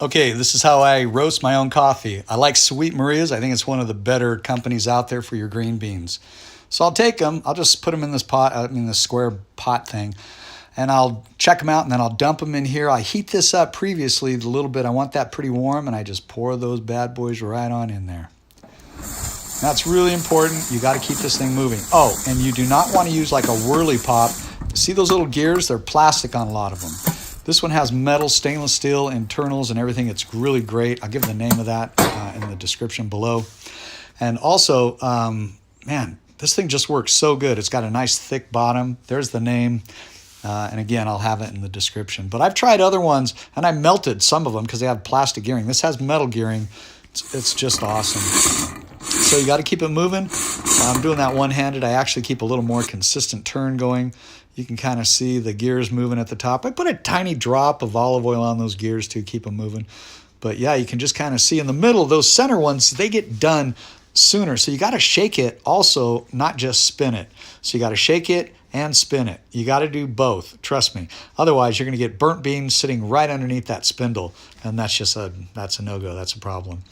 Okay, this is how I roast my own coffee. I like Sweet Maria's. I think it's one of the better companies out there for your green beans. So I'll take them. I'll just put them in this pot, this square pot thing, and I'll check them out, and then I'll dump them in here. I heat this up previously a little bit. I want that pretty warm, and I just pour those bad boys right on in there. That's really important. You got to keep this thing moving. Oh, and you do not want to use like a whirly pop. See those little gears? They're plastic on a lot of them. This one has metal, stainless steel internals and everything. It's really great. I'll give the name of that in the description below. And also, man, this thing just works so good. It's got a nice thick bottom. There's the name. And again, I'll have it in the description. But I've tried other ones, and I melted some of them because they have plastic gearing. This has metal gearing. It's just awesome. So you got to keep it moving. I'm doing that one-handed. I actually keep a little more consistent turn going. You can kind of see the gears moving at the top. I put a tiny drop of olive oil on those gears to keep them moving. But yeah, you can just kind of see in the middle, those center ones, they get done sooner. So you got to shake it also, not just spin it. So you got to shake it and spin it. You got to do both, trust me. Otherwise, you're going to get burnt beans sitting right underneath that spindle. And that's a no-go. That's a problem.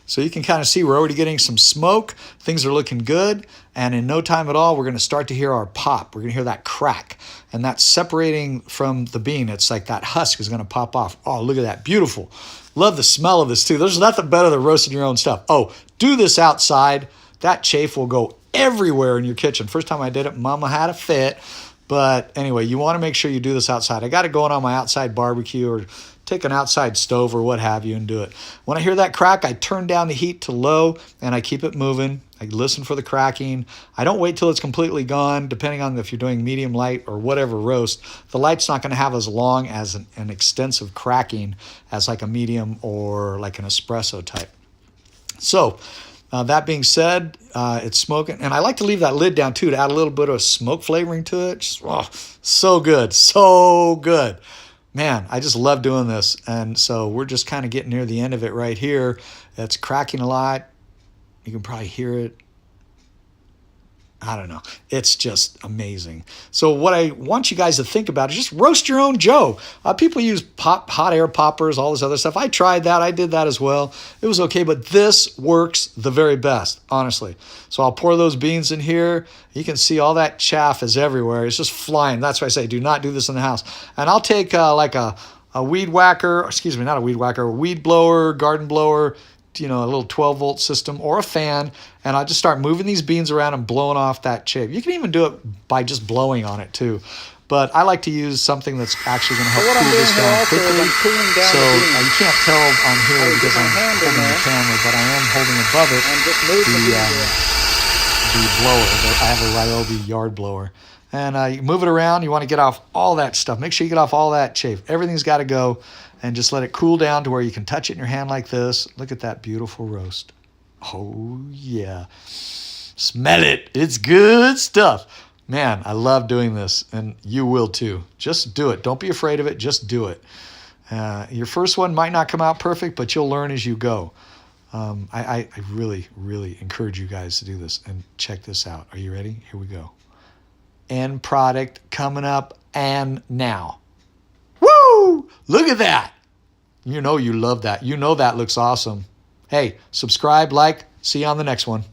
So you can kind of see we're already getting some smoke. Things are looking good. And in no time at all, we're going to start to hear our pop. We're going to hear that crack. And that's separating from the bean. It's like that husk is going to pop off. Oh, look at that. Beautiful. Love the smell of this too. There's nothing better than roasting your own stuff. Oh, do this outside. That chaff will go everywhere in your kitchen. First time I did it, Mama had a fit. But anyway, you want to make sure you do this outside. I got it going on my outside barbecue or take an outside stove or what have you and do it. When I hear that crack, I turn down the heat to low and I keep it moving. I listen for the cracking. I don't wait till it's completely gone, depending on if you're doing medium light or whatever roast. The light's not going to have as long as an extensive cracking as like a medium or like an espresso type. So that being said, it's smoking. And I like to leave that lid down too to add a little bit of smoke flavoring to it. Just, oh, so good. So good. Man, I just love doing this. And so we're just kind of getting near the end of it right here. It's cracking a lot. You can probably hear it. I don't know. It's just amazing. So what I want you guys to think about is just roast your own Joe. People use hot air poppers, all this other stuff. I tried that. I did that as well. It was okay, but this works the very best, honestly. So I'll pour those beans in here. You can see all that chaff is everywhere. It's just flying. That's why I say do not do this in the house. And I'll take like a weed whacker, excuse me, not a weed whacker, a weed blower, garden blower, a little 12-volt system or a fan, and I just start moving these beans around and blowing off that chaff. You can even do it by just blowing on it too. But I like to use something that's actually going to help cool this down quickly. So you can't tell on here because I'm holding the camera, but I am holding above it the blower. I have a Ryobi yard blower. And you move it around. You want to get off all that stuff. Make sure you get off all that chaff. Everything's got to go. And just let it cool down to where you can touch it in your hand like this. Look at that beautiful roast. Oh, yeah. Smell it. It's good stuff. Man, I love doing this, and you will too. Just do it. Don't be afraid of it. Just do it. Your first one might not come out perfect, but you'll learn as you go. I really, really encourage you guys to do this. And check this out. Are you ready? Here we go. End product coming up and now. Woo! Look at that. You know you love that. You know that looks awesome. Hey, subscribe, like. See you on the next one.